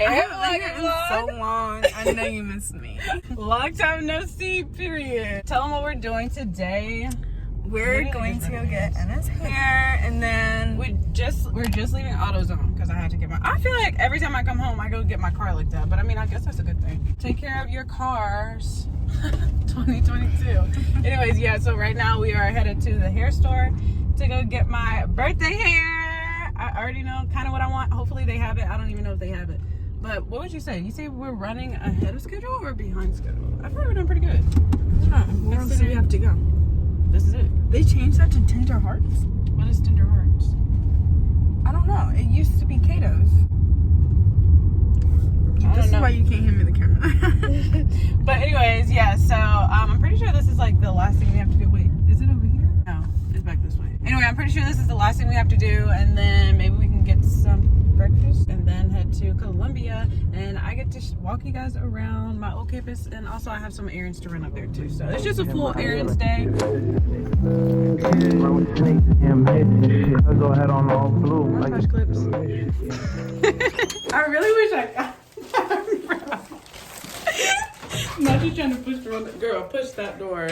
Hey, so long. I know you missed me. Long time no see, period. Tell them what we're doing today. We're going to go get Anna's hair, and then we're just leaving AutoZone because I had to get I feel like every time I come home I go get my car looked at, but I mean I guess that's a good thing. Take care of your cars. 2022. Anyways, yeah, so right now we are headed to the hair store to go get my birthday hair. I already know kind of what I want. Hopefully they have it. I don't even know if they have it. But what would you say? You say we're running ahead of schedule or behind schedule? I feel like we're doing pretty good. yeah, where else do we have to go? This is it. They changed that to Tender Hearts? What is Tender Hearts? I don't know. It used to be Cato's. This is why you can't hand me the camera. But anyways, yeah, so I'm pretty sure this is like the last thing we have to do. Wait, is it over here? No, it's back this way. Anyway, I'm pretty sure this is the last thing we have to do, and then maybe we can get some breakfast and then head to Columbia, and I get to walk you guys around my old campus, and also I have some errands to run up there too. So it's just a full errands day. Go ahead on all blue. Montage clips. I really wish I got not just trying to push the door. Girl, push that door.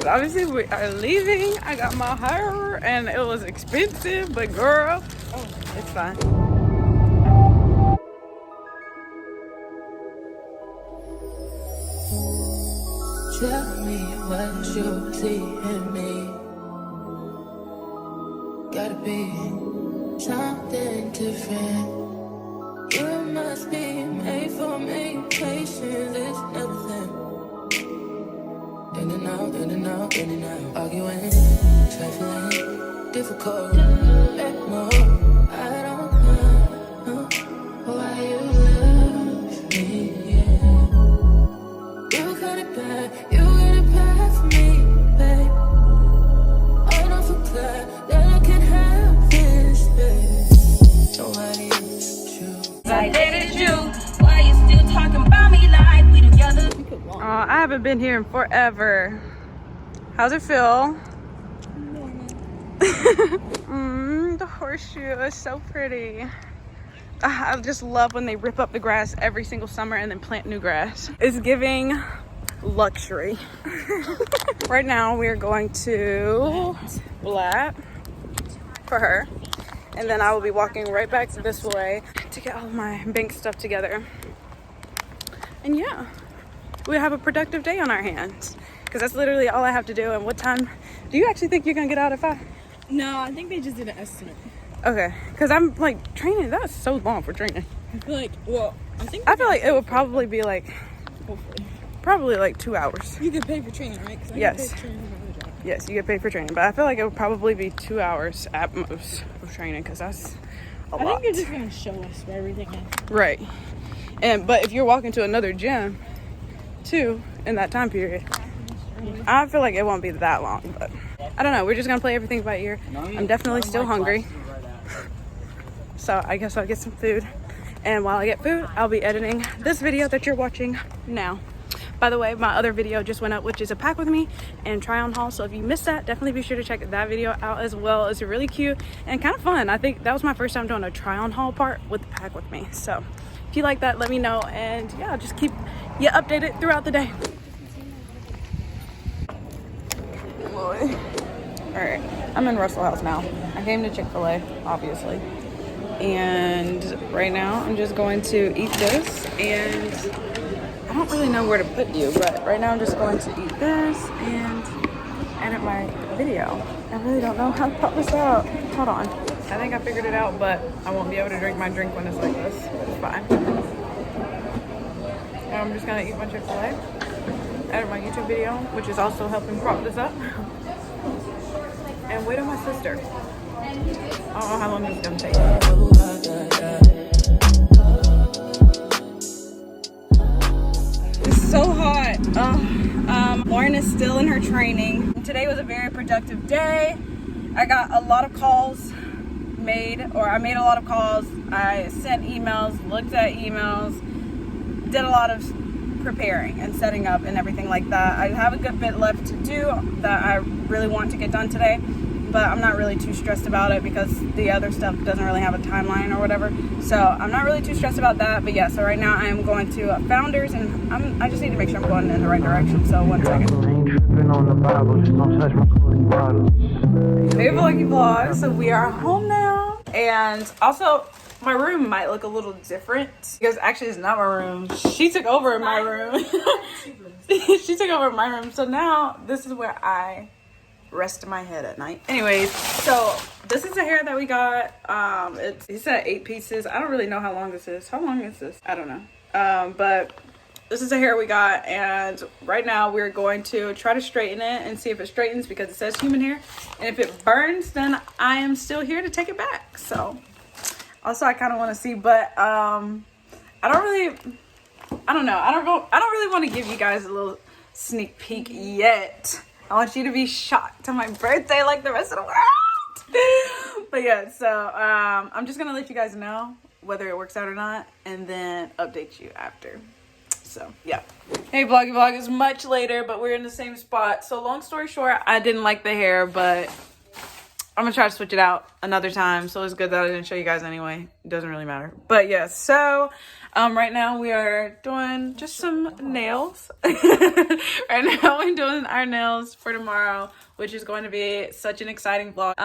Obviously, we are leaving. I got my hair, and it was expensive, but girl, it's fine. Tell me what you see in me. Gotta be something different. You must be made for me. Patience is nothing. In and out, in and out, in and out. Arguing, trifling, difficult. Let more. I don't know why you love me. Yeah. You got it bad. You got it bad for me, babe. I don't feel glad that I can have this, babe. Nobody else true. I dated you. Why you still talking about me like we together? I haven't been here in forever. How's it feel? The horseshoe is so pretty. I just love when they rip up the grass every single summer and then plant new grass. It's giving luxury. Right now we are going to Blatt for her, and then I will be walking right back this way to get all of my bank stuff together. And yeah, we have a productive day on our hands, because that's literally all I have to do. And what time do you actually think you're gonna get out at 5? No, I think they just did an estimate. Okay, because I'm like training. That's so long for training. I feel like, well, I feel like it would probably be like, hopefully, probably like 2 hours. you get paid for training, right? Yes. Get paid for training for my other job. Yes, you get paid for training, but I feel like it would probably be 2 hours at most of training, because that's a lot. I think they're just gonna show us where everything is. Right. But if you're walking to another gym too in that time period, I feel like it won't be that long. But I don't know, we're just gonna play everything by ear. I'm definitely still hungry, so I guess I'll get some food, and while I get food I'll be editing this video that you're watching now. By the way, my other video just went up, which is a pack with me and try on haul, so if you missed that, definitely be sure to check that video out as well. It's really cute and kind of fun. I think that was my first time doing a try on haul part with the pack with me, so if you like that, let me know, and yeah, just keep you updated throughout the day. Boy. All right, I'm in Russell House now. I came to Chick-fil-A, obviously, and right now I'm just going to eat this, and I don't really know where to put you, but right now I'm just going to eat this and edit my video. I really don't know how to pop this out. Hold on. I think I figured it out, but I won't be able to drink my drink when it's like this. It's fine. And I'm just gonna eat my Chick-fil-A, edit my YouTube video, which is also helping prop this up, and wait on my sister. I don't know how long this is gonna take. It's so hot. Lauren is still in her training. Today was a very productive day. I got a lot of calls made, or I made a lot of calls. I sent emails, looked at emails, did a lot of preparing and setting up and everything like that. I have a good bit left to do that I really want to get done today, but I'm not really too stressed about it because the other stuff doesn't really have a timeline or whatever. So I'm not really too stressed about that. But yeah, so right now I am going to Founders, and I just need to make sure I'm going in the right direction. So 1 second. Hey vloggy vlog. So we are home now, and also my room might look a little different because actually it's not my room. She took over my room. She took over my room. So now this is where I rest my head at night. Anyways, so this is the hair that we got. He said 8 pieces. I don't really know how long this is. How long is this? I don't know. But this is the hair we got, and right now we're going to try to straighten it and see if it straightens because it says human hair, and if it burns, then I am still here to take it back. So also I kind of want to see, but I don't really want to give you guys a little sneak peek yet. I want you to be shocked on my birthday like the rest of the world. But yeah, so I'm just gonna let you guys know whether it works out or not, and then update you after. So yeah. Hey vloggy vlog, it's much later, but we're in the same spot. So long story short, I didn't like the hair, but I'm gonna try to switch it out another time. So it's good that I didn't show you guys anyway. It doesn't really matter. But yeah, so right now we are doing just some nails. Right now we're doing our nails for tomorrow, which is going to be such an exciting vlog.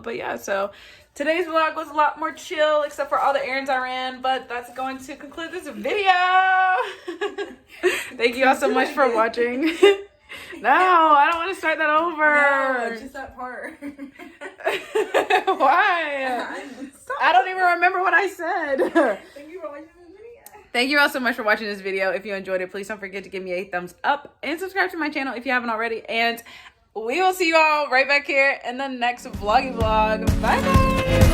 But yeah, so today's vlog was a lot more chill, except for all the errands I ran, but that's going to conclude this video. Thank you all so much for watching. No, I don't want to start that over. No, just that part. Why? I don't even remember what I said. Thank you for watching this video. Thank you all so much for watching this video. If you enjoyed it, please don't forget to give me a thumbs up and subscribe to my channel if you haven't already. And we will see you all right back here in the next vloggy vlog. Bye bye.